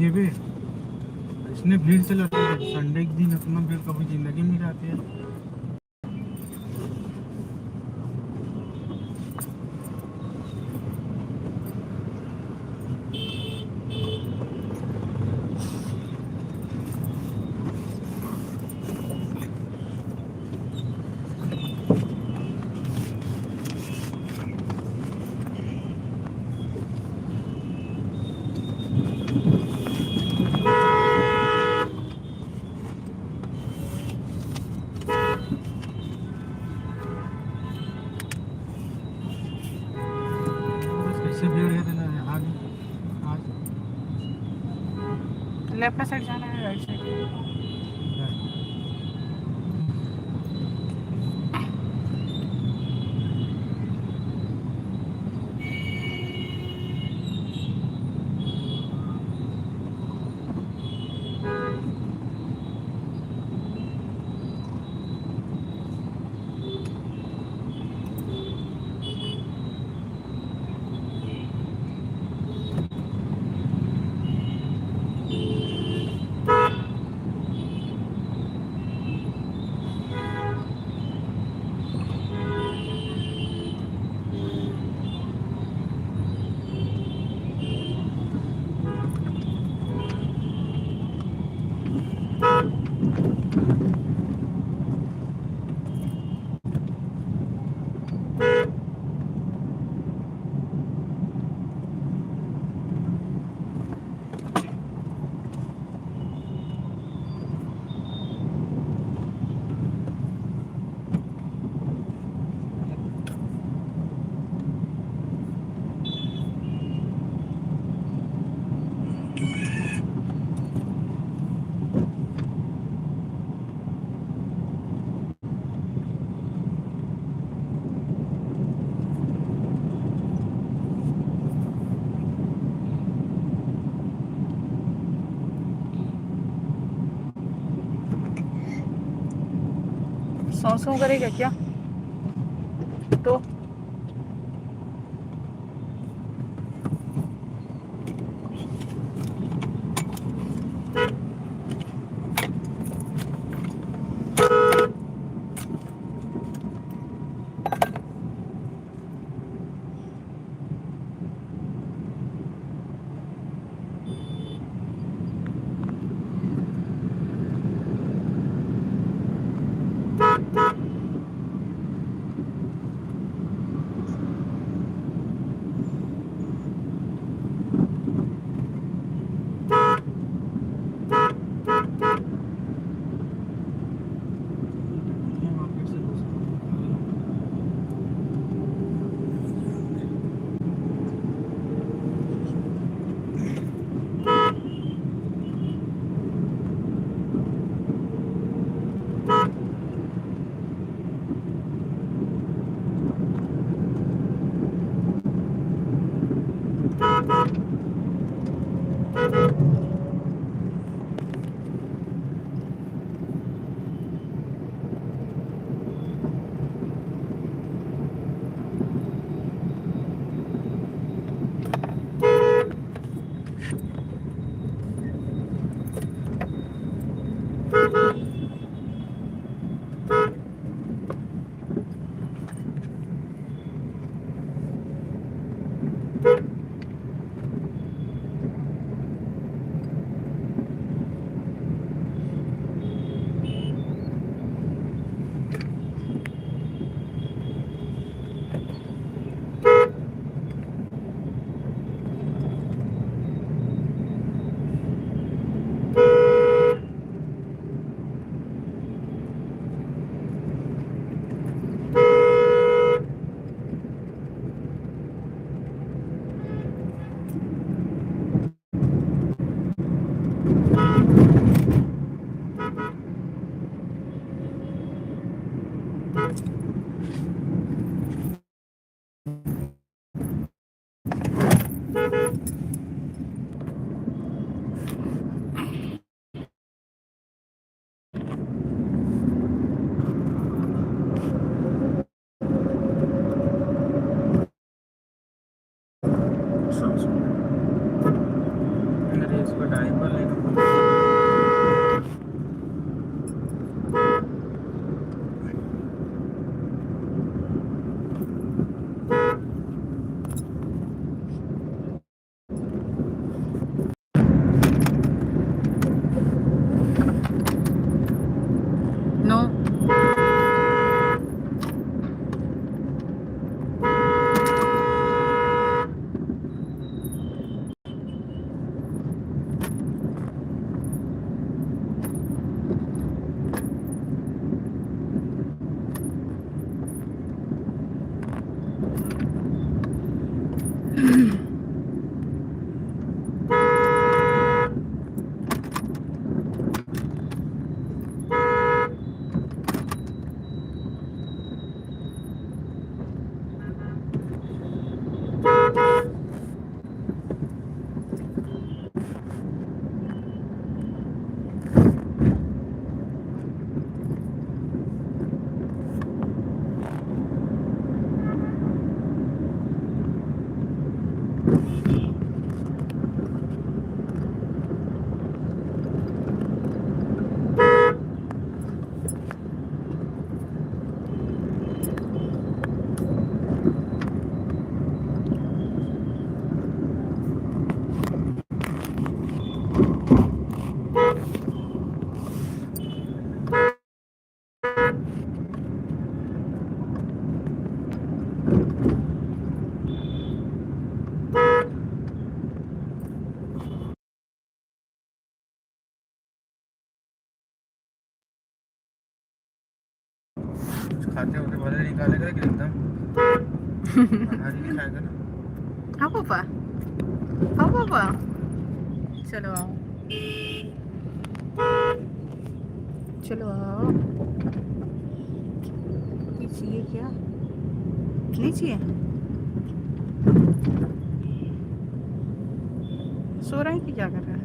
ये भी इसने भीड़ से लड़ती है संडे के दिन अपना भीड़ कभी जिंदगी में आती है। कैसे भीड़ है ना आज आज लेफ्ट साइड जाना है राइट साइड? सौ करेगा क्या तो? अरे इसको टाइम नो कुछ खाते होते भले निकालेगा लेकिन एकदम अनाज नहीं खाएगा ना। हाँ पापा, हाँ पापा, चलो आओ, चलो आओ। ये चाहिए क्या? नहीं चाहिए? सो रहा है कि क्या कर रहा है?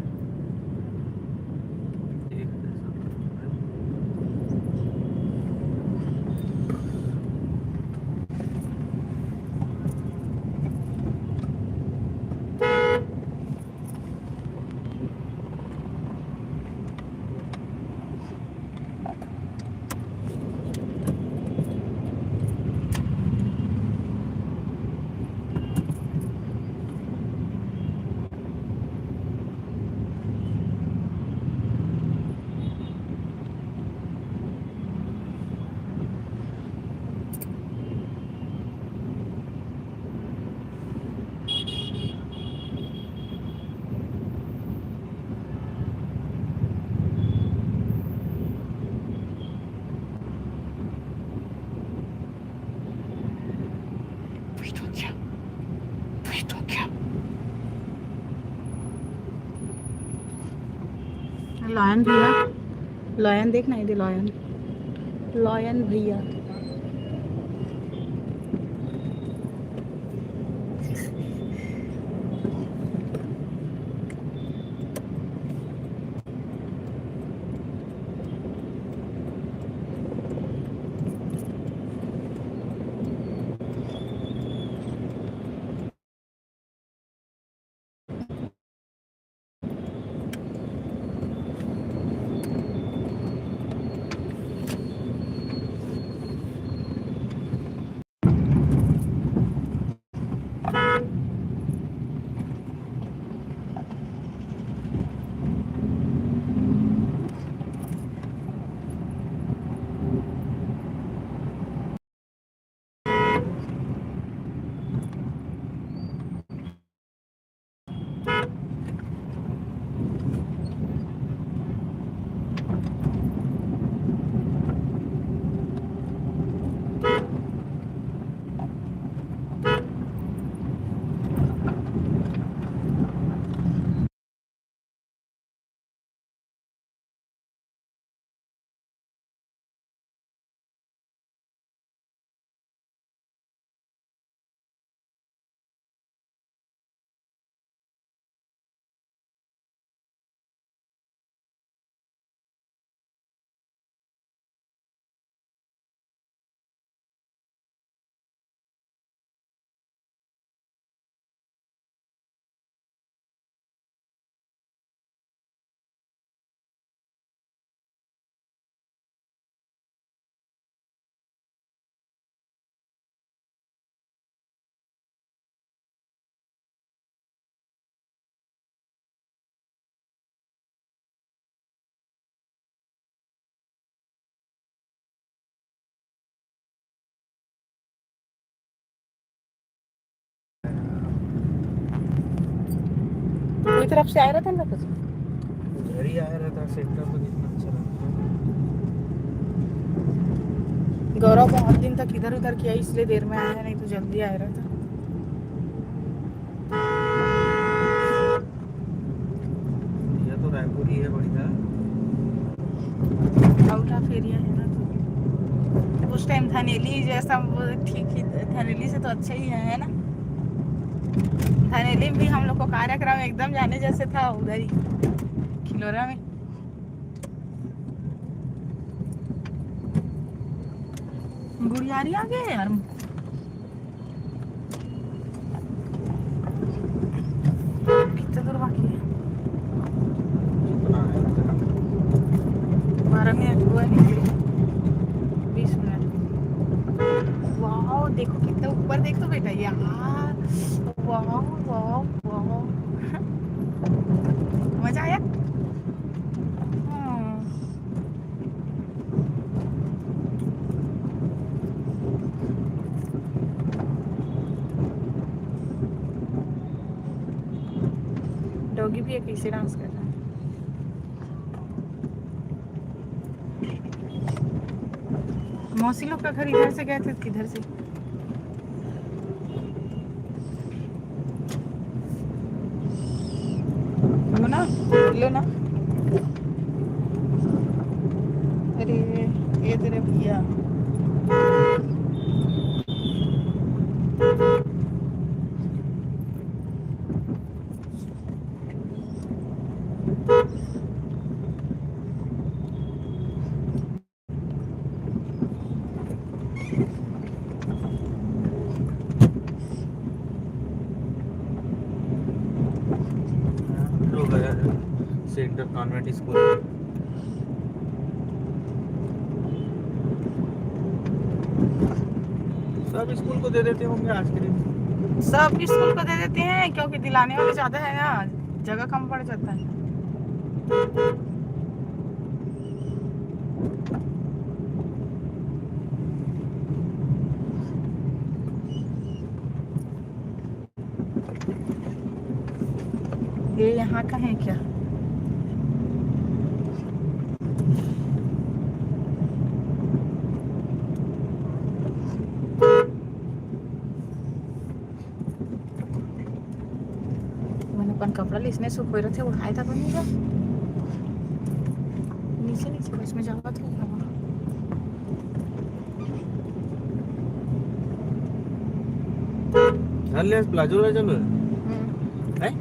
लॉयन भैया, लॉयन देखना इधर, लॉयन, लॉयन भैया। कोई तरफ से आ रहा था ना कुछ। उधर ही आया रहता सेक्टर पर, कितना अच्छा लगता है। गौरव बहुत दिन तक इधर उधर किया इसलिए देर में आया, नहीं तो जल्दी आ रहा था। ये तो रायपुर ही है बढ़िया। आउटा फेरिया है ना, तो उस टाइम धनेली जैसा वो ठीक ही, धनेली से तो अच्छा ही है ना। धनेली में भी हम लोग को कार्यक्रम एकदम जाने जैसे था, उधर ही खिलौरा में। गुड़ियारी आ गए यार। कितना दूर बाकी है? कितना है? 12 मिनट हुआ नहीं, 20 मिनट। वाह देखो कितना ऊपर, देख तो बेटा यार। वाह वाह वाह। मजा आया। डॉगी भी एक ऐसे डांस कर रहा है। मौसी लोग का घर इधर से गए थे, किधर से? लो ना, लो ना। अरे ये तेरे भैया। लोग आया है सेंटर कॉन्वेंट स्कूल। सब स्कूल को दे देते होंगे आज के दिन। सब स्कूल को दे देते हैं क्योंकि दिलाने वाले ज्यादा है ना, जगह कम पड़ जाता है। ये यहाँ का है क्या? मैंने अपन कपड़ा लिसने से कोई रखे उठाया था बनेगा नीचे नीचे इसमें जावा तो ले प्लाजो ले चलो है।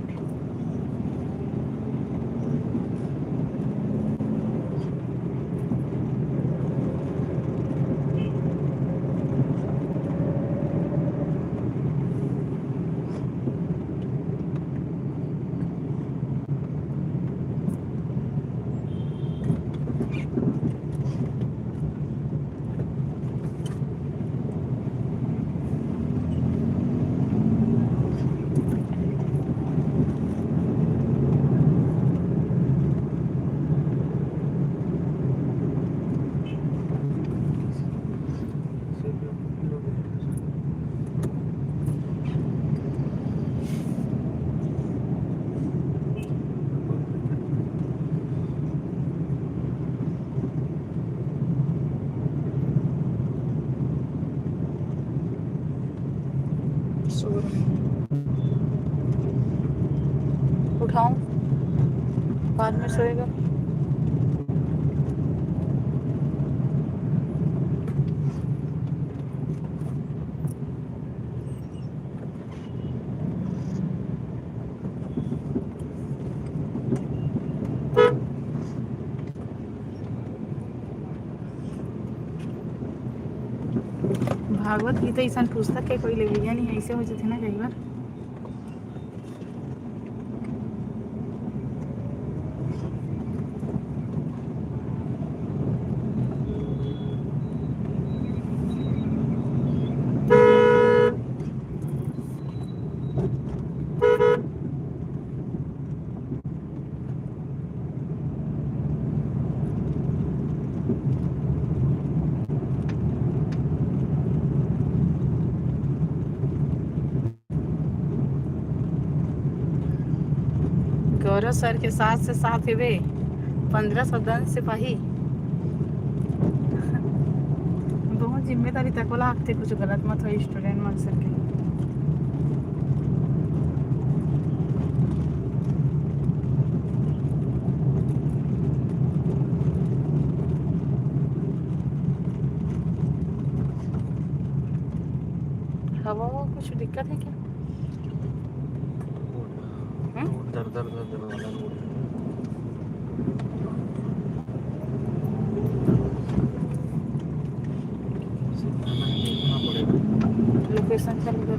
उठाऊं बाद में सोएगा। भागवत गीता ऐसा पुस्तक के कोई ले लिया नहीं, ऐसे हो जाते ना कई बार। गौरव सर के साथ से साथ हुए 1510 सिपाही। बहुत जिम्मेदारी तक वाला आखते कुछ गलत मत हो स्टूडेंट मन सर के। हवा कुछ दिक्कत है क्या? दर दर दर दर वाला रोड देखना पड़ेगा। लोकेशन चालू कर।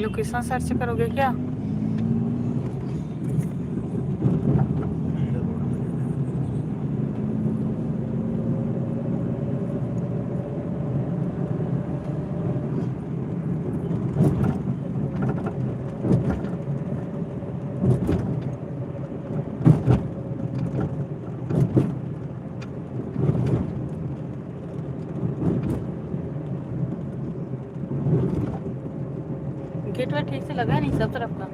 लोकेशन सर्च करोगे क्या? गेट वेट ठीक से लगा नहीं सब तरफ का।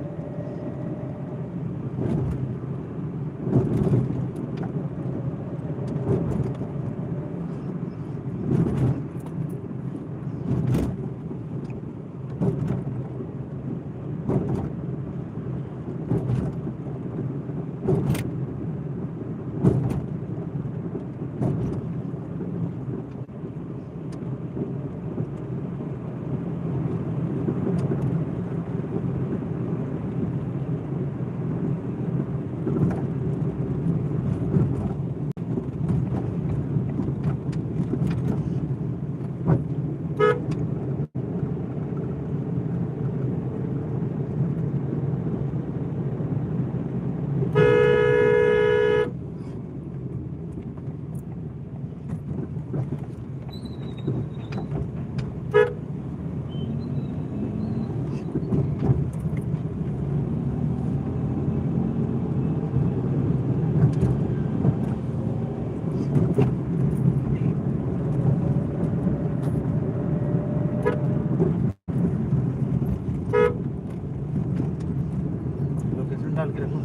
लोकेशन डाल के रखो।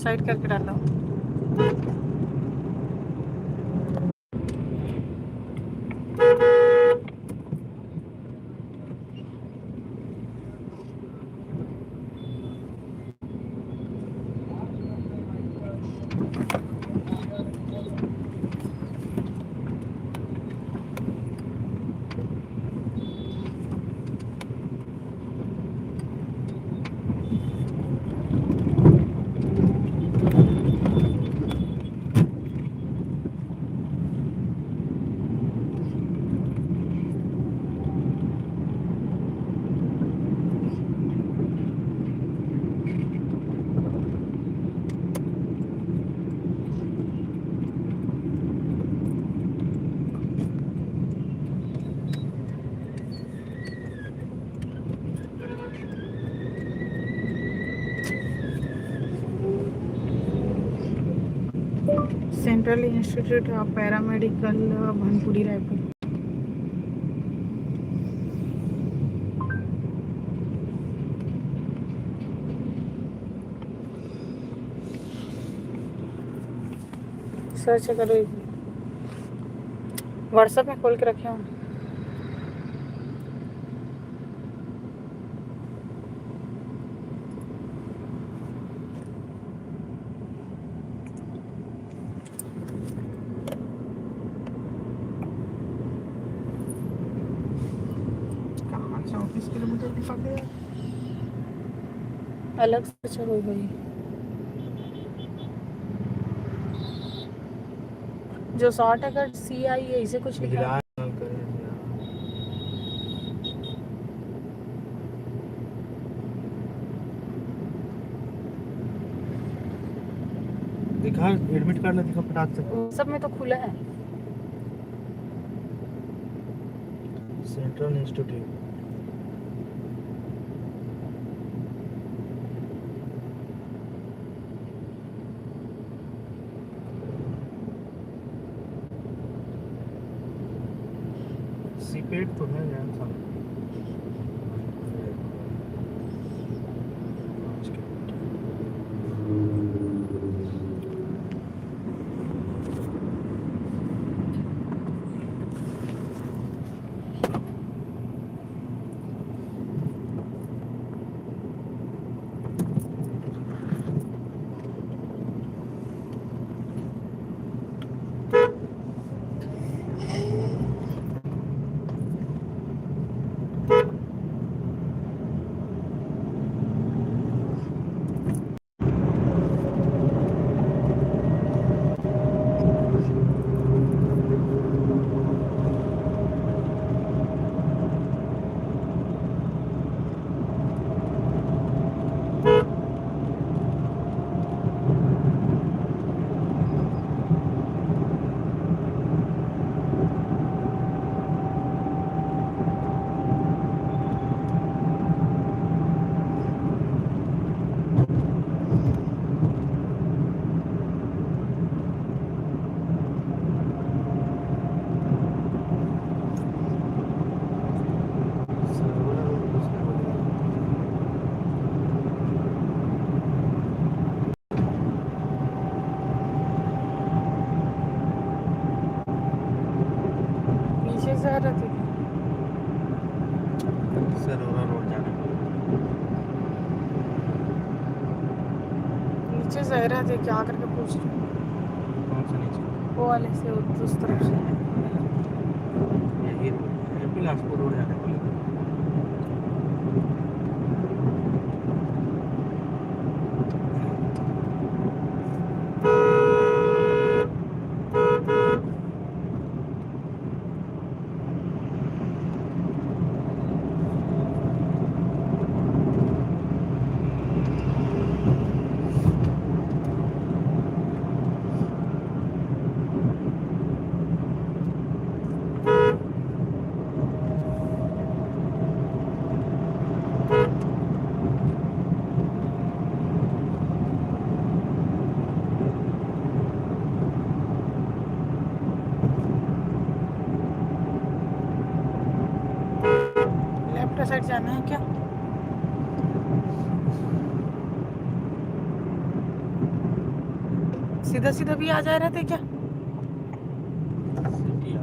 साइड करके डालो। Central institute of paramedical Bhanpuri Raipur. Search करो, व्हाट्सएप में खोल के रखे हूँ। कहाँ से 38 किलोमीटर दिखा के यार? अलग से चलो भाई, जो 100 एकड़ सी आई है इसे कुछ लिखा है। हिरान करें यार। दिखा एडमिट कार्ड ना दिखा फटाक से। सब में तो खुला है। सेंट्रल इंस्टीट्यूट सीपेट तो है यार साला। नीचे से आ रहे थे। सरोरा रोड जाने को। नीचे से आ रहे थे, क्या करके पूछ रहे हो? कौन से नीचे? वो वाले से, उस तरफ से। यही रोड है, बिलासपुर रोड जाने को। लेफ्ट साइड जाना है क्या? सीधा सीधा भी आ जा रहे थे क्या? सिटी आ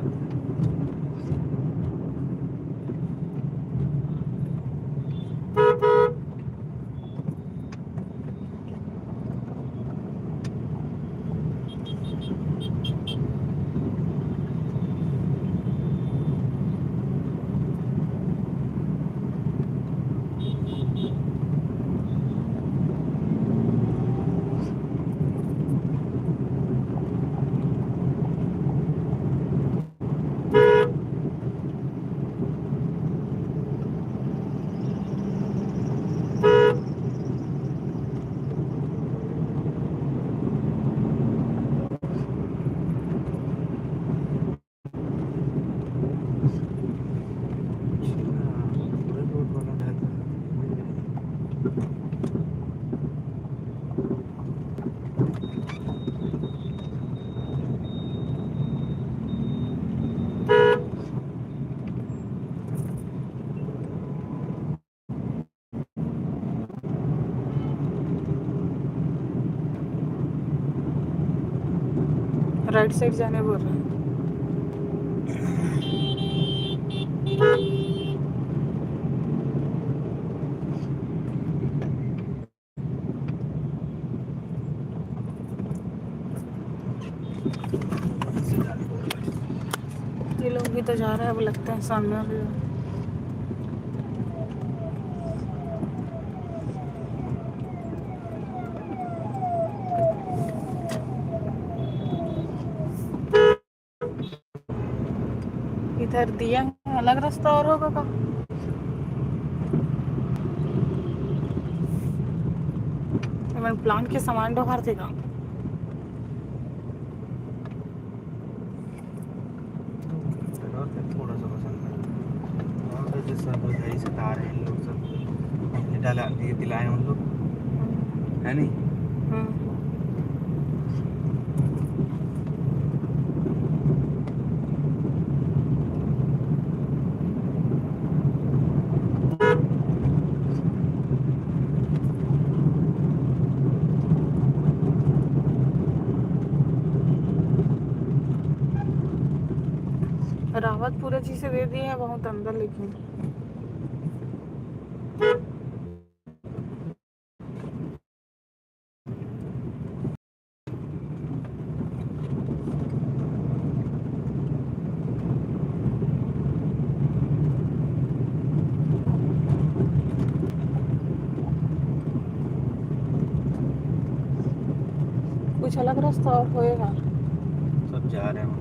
राइट साइड जाने बोल रहे हैं। ये लोग भी तो जा रहे हैं, अब लगता है सामने वाले। इधर दिया है, अलग रास्ता और होगा का? मैंने प्लान के सामान ढोहार थे का? थोड़ा सा पसंद है और तो जिस सब सही से तार हैं इन लोग सब ये डाला ये दिलाए उन लोग है नहीं। रावत पूरे चीज से दे दिए है बहुत अंदर, लेकिन कुछ अलग रास्ता और होएगा। सब जा रहे हैं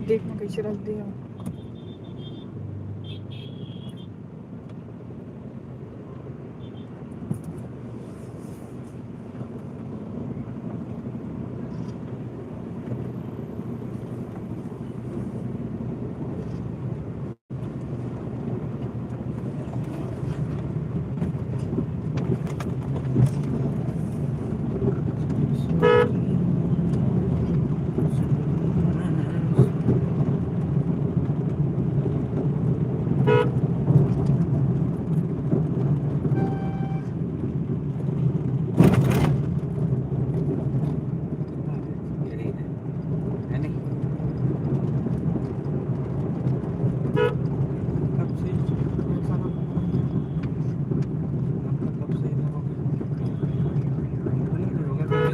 देखना कैसे रख दिया।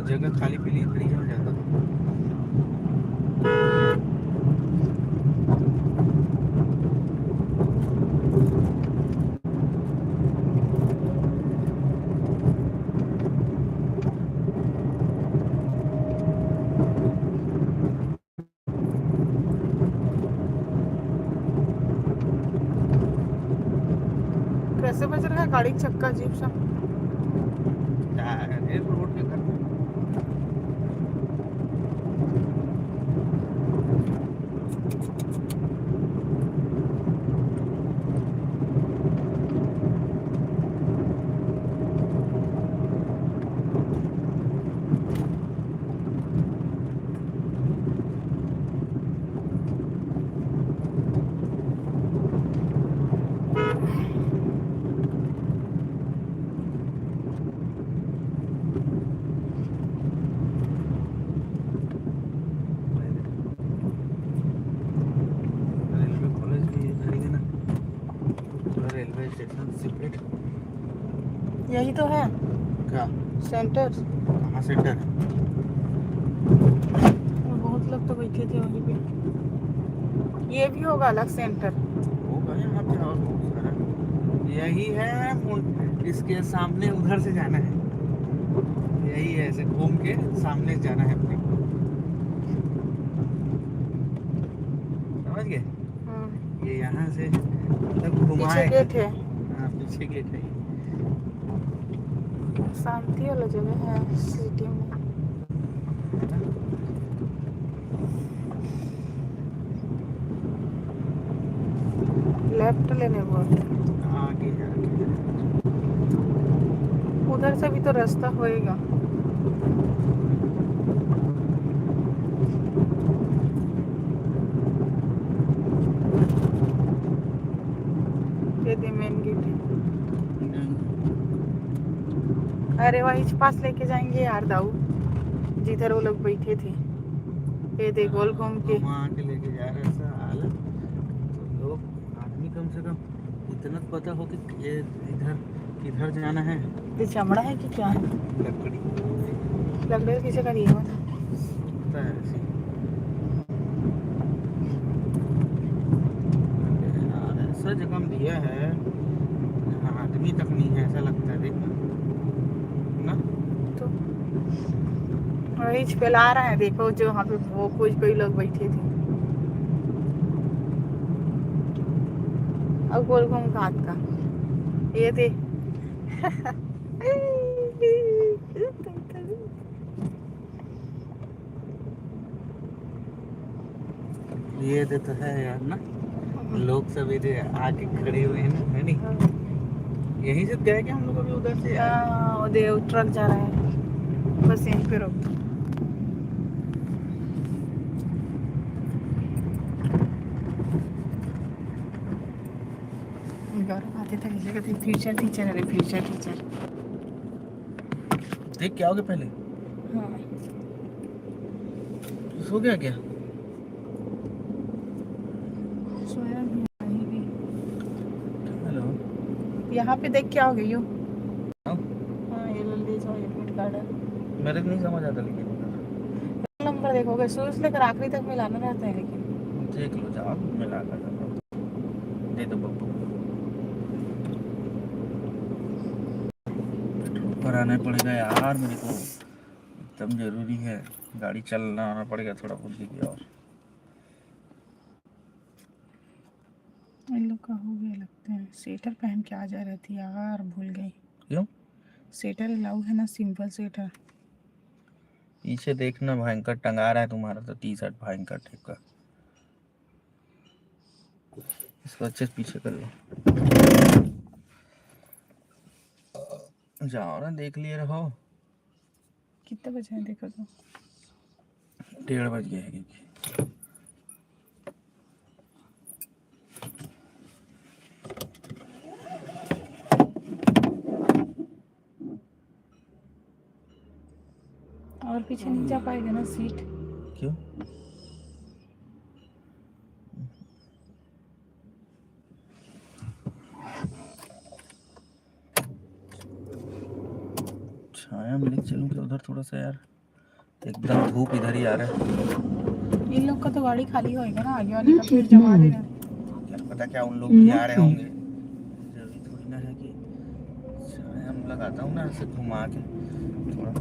जगह खाली पीली खड़ी हो जाता था। कैसे बज रहा है गाड़ी का चक्का अजीब सा? रोड के घर सेपरेट यही तो है क्या सेंटर। कहाँ सेंटर है? बहुत लोग तो बैठे थे वहीं पे। ये भी होगा अलग सेंटर। होगा यहाँ पे और बहुत सारा यही है। इसके सामने उधर से जाना है, यही है ऐसे घूम के सामने जाना है अपने। समझ गए? ये यहाँ से मतलब घुमाए। पीछे गेट है। हाँ पीछे गेट है। शांति वाला जगह है सिटी में। लेफ्ट लेने बोल। आगे जाके उधर से भी तो रास्ता होएगा। अरे वही पास लेके जाएंगे यार दाऊ, जिधर वो लोग बैठे थे। ये देख गोल घूम के। वहाँ के लेके जा रहे हैं ऐसा हाल है। तो लोग आदमी कम से कम इतना तो पता हो कि ये इधर किधर जाना है। ये चमड़ा है कि क्या है? लकड़ी लकड़ी किसी का नहीं होता। होता है ऐसे। यार ऐसा जगह में दिया है जहाँ आदमी तक नहीं है, ऐसा लगता है देखना ना। तो वही फैला रहा है, देखो जो वहाँ पे वो कोई लोग बैठे थे। अब गोल घूम घाट का ये दे। ये तो है यार ना, लोग सब इधर आके खड़े हुए हैं ना, है नहीं? यहीं से गए क्या हम लोग अभी उधर से आए? हाँ, वो दे ट्रक जा रहा है, बस यहीं पे रोक दो। गौरव आते थे किसी कहते फ्यूचर टीचर, अरे फ्यूचर टीचर। देख क्या हो गया पहले? हाँ सो गया क्या? सोया भी नहीं भी। हेलो। यहाँ पे देख क्या हो गया यू। हाँ? हाँ ये ले जाओ एडमिट कार्ड। मेरे को नहीं समझ आता लेकिन नंबर देखोगे शुरू से लेकर आखिरी तक मिलाना रहता है, लेकिन देख लो जाओ मिला कर दे दो बब्बू। पर आना पड़ेगा यार मेरे को, एकदम जरूरी है। गाड़ी चलना आना पड़ेगा थोड़ा बहुत भी और। इन लोग का हो गया लगता है। स्वेटर पहन के आ जा रही थी यार, भूल गई। क्यों? स्वेटर अलाउ है ना, सिंपल स्वेटर। पीछे देखना भयंकर टंगा रहा है तुम्हारा तो टी शर्ट भयंकर टाइप का। इसको अच्छे से पीछे कर लो। जाओ ना देख लिए रहो। कितने बजे हैं देखो तो। 1:30 बज गए हैं। और पीछे नहीं जा पाएगा ना सीट। क्यों? छाया में लेके चलूं क्या उधर थोड़ा सा यार, एकदम धूप इधर ही आ रहा है। इन लोग का तो गाड़ी खाली होएगा ना, आगे वाले का फिर जमा देगा। क्या पता क्या उन लोग भी आ रहे होंगे, जरूरी थोड़ी ना है कि छाया में लगाता हूँ ना ऐसे घुमा के थोड़ा।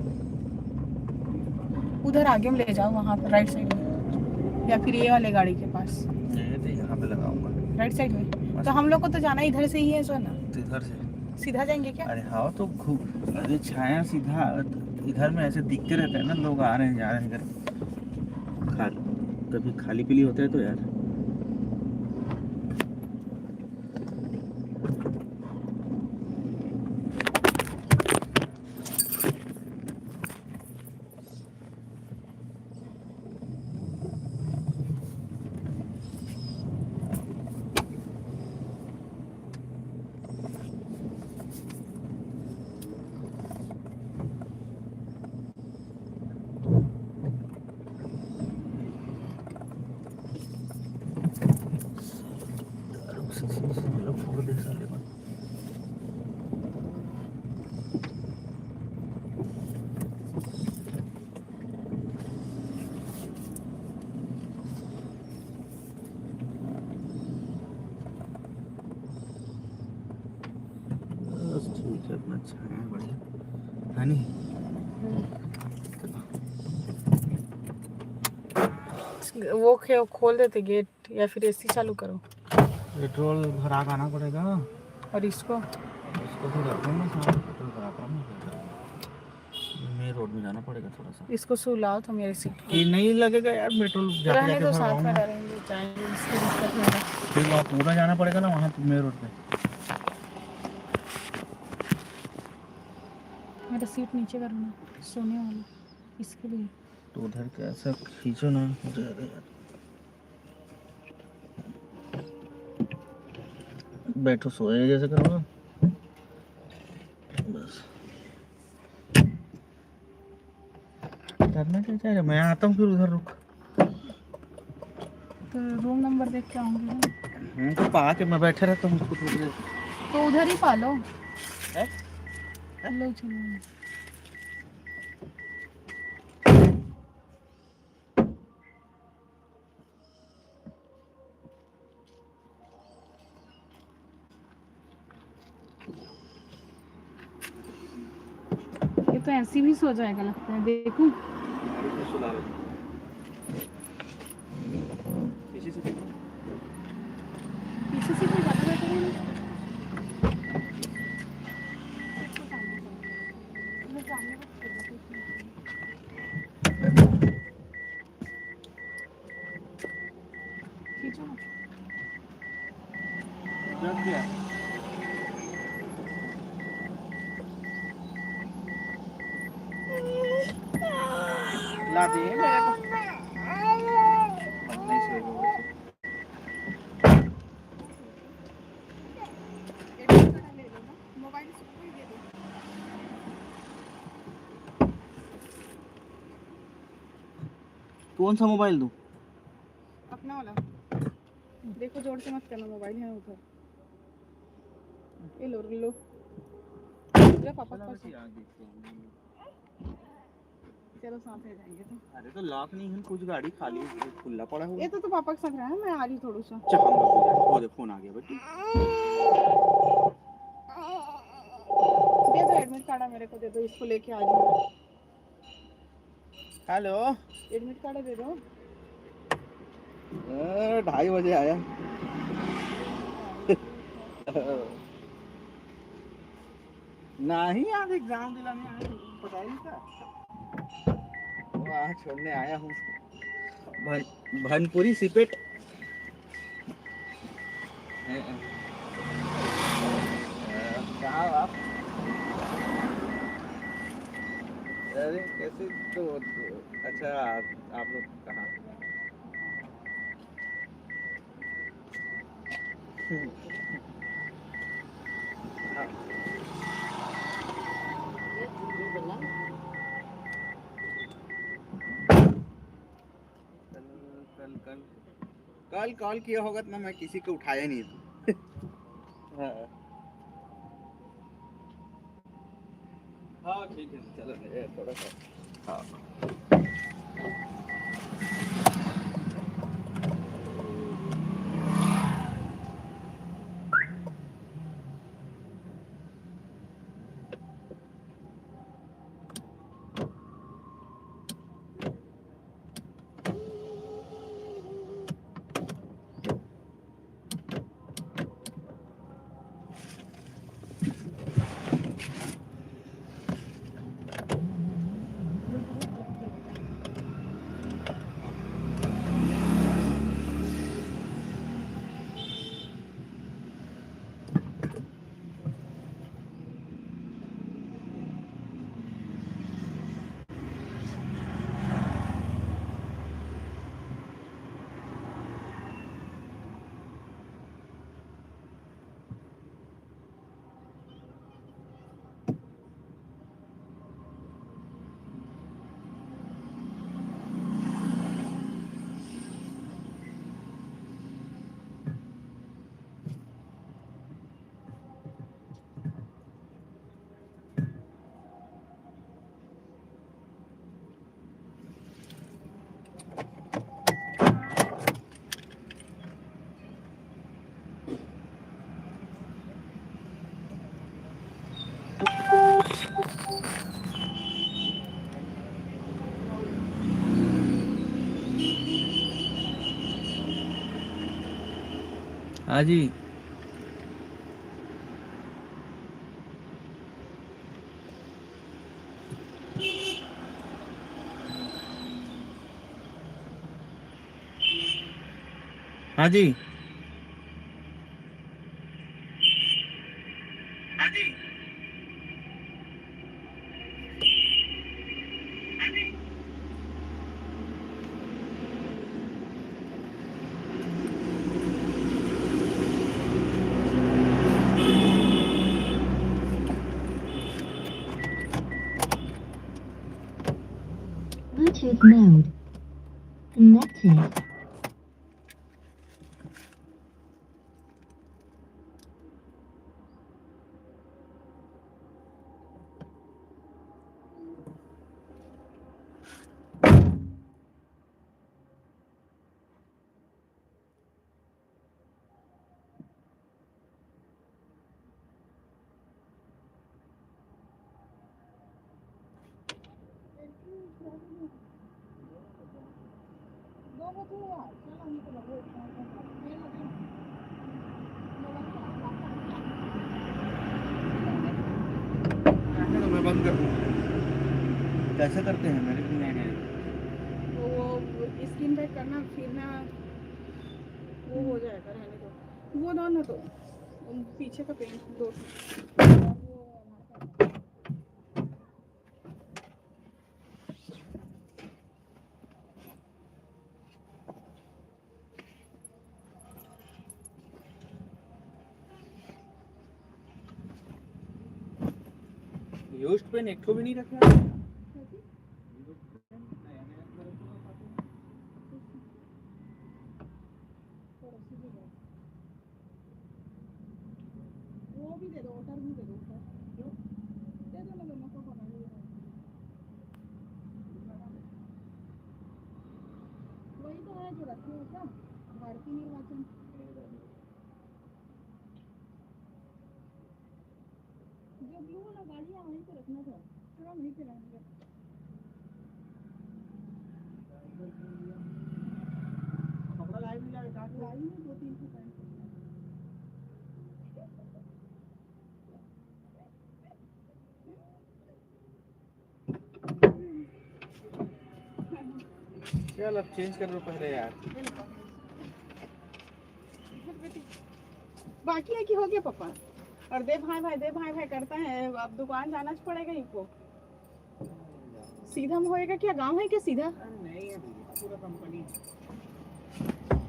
उधर आगे में ले जाओ, वहाँ पर राइट साइड में, या फिर ये वाले गाड़ी के पास ये तो यहाँ पे लगाऊंगा राइट साइड में। तो हम लोग को तो जाना इधर से ही है सो ना, तो इधर से सीधा जाएंगे क्या? अरे हाँ तो खूब, अरे छाया सीधा इधर में ऐसे दिखते रहते हैं ना, लोग आ रहे हैं जा रहे हैं इधर। कभी खाली पीली होता है तो यार। बस ठीक है, अपना छाया है बढ़िया है नहीं। वो खोल देते गेट, या फिर एसी चालू करो। पेट्रोल भरा आना पड़ेगा। और इसको तो रखो ना साथ, पेट्रोल भरा कर मेन रोड में जाना पड़ेगा थोड़ा सा। इसको सुलाओ तो मेरे सीट ये नहीं लगेगा यार पेट्रोल जाके रहने जाके दो, साथ में भरवाऊंगा। रहेंगे जाएंगे, इसकी दिक्कत नहीं है। फिर वहाँ पूरा जाना पड़ेगा ना वहाँ मेन रोड पे। मेरा सीट नीचे करो ना, सोने वाला इसके लिए। तो उधर कैसा खींचो ना हो जाएगा यार। बैठो सोए जैसे करो ना बस। उधर ना चाचा, मैं आता हूँ फिर उधर रुक। तो रूम नंबर देख के आऊंगी। तो पा के मैं बैठे रहता हूँ उसको थोड़ी देर। तो उधर ही पालो। है? लो चलो। ये तो ऐसे भी सो जाएगा लगता है, देखूं। किसी से देखो। पीछे से कोई ज्यादा बैठा है ना। मैं सामने को छोड़ देती हूँ। खींचो ना। रख दिया। ला दिए मेरे को। अब नहीं सोएगा वैसे। ले लो ना, मोबाइल इसको ही दे दो। कौन सा मोबाइल दूं? अपना वाला देखो, जोर से मत करना, मोबाइल है उधर। ये लो लो, पापा के पास। चलो साथ में जाएंगे तो। अरे तो लॉक नहीं है, कुछ गाड़ी खाली खुला पड़ा हुआ। ये तो पापा के साथ रहा है, मैं आ रही हूँ थोड़ा सा। अच्छा हम लोग वो देखो फोन आ गया बेटी। दे दो एडमिट कार्ड, मेरे को दे दो, इसको लेके आ जाऊँ। हेलो। एडमिट कार्ड दे दो। 2:30 बजे आया। नहीं आज एग्जाम दिलाने आया हूँ, पता नहीं था। वहाँ छोड़ने आया हूँ। भनपुरी सिपेट। कहाँ आप? अरे कैसे तो अच्छा आप लोग कहाँ? कल कॉल किया होगा ना, मैं किसी को उठाया नहीं था। हाँ हाँ ठीक है चलो थोड़ा सा। हाँ हाँ जी। हाँ जी। हाँ जी। Bluetooth mode. Connected. तो मैं बंद कर दूँ। कैसे करते हैं मेरे को नहीं आइडिया। वो स्क्रीन बैक करना फिर ना वो हो जाएगा, रहने दो वो दो ना, तो पीछे का पेंट दो। यूज्ड पेन एक ठो भी नहीं रखा है। वो भी दे दो, ओटर भी दे दो, दे दो ना दोनों को बना लिया। वही तो है जो रखे हो क्या, भारतीय निर्वाचन। जो ब्लू वाला गाड़ी है वहीं पे रखना था, थोड़ा वहीं पे रहने दो। कपड़ा लाए भी जाए काट लाई में 2-3 पैंट। चल अब चेंज कर लो पहले यार। बाकी है कि हो गया पापा, और दे भाई भाई दे भाई भाई करता है, अब दुकान जाना पड़ेगा इनको। सीधा में होएगा क्या, गांव है क्या सीधा? नहीं है पूरा कंपनी।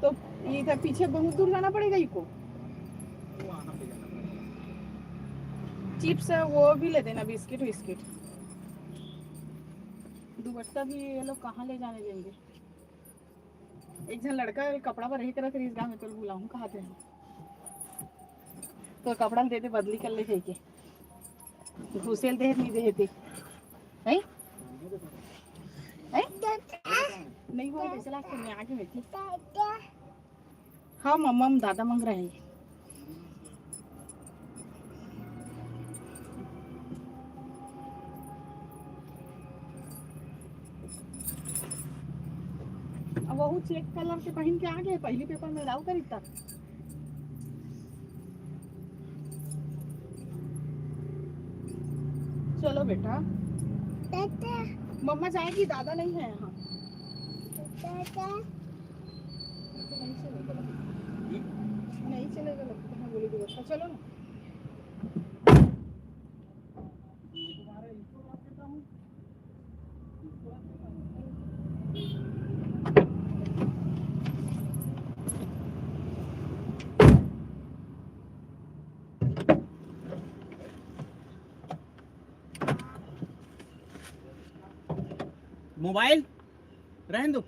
तो ये इधर पीछे बहुत दूर जाना पड़ेगा इनको। वो आना पे जाना पड़ेगा। चिप्स है वो भी ले देना, बिस्किट विस्किट। दुपट्टा भी ये लोग कहाँ ले जाने देंगे। एक जन लड़का कपड़ा पर रही तरह खरीद गाँव में, तो बुलाऊं कहाँ थे, तो कपड़ा दे दे बदली कर ले के घुसेल दे नहीं दे थे नहीं नहीं हो कैसे लागते मैं आगे बैठी। हाँ मम्मा दादा मांग रहे हैं। अब वो चेक कलर के पहन के आ गए, पहली पेपर में लाऊ कर इतना। चलो बेटा, मम्मा जाएगी, दादा नहीं है यहाँ। नहीं चलेगा लगता है, बोली व्यवस्था। चलो ना, मोबाइल रहने दो।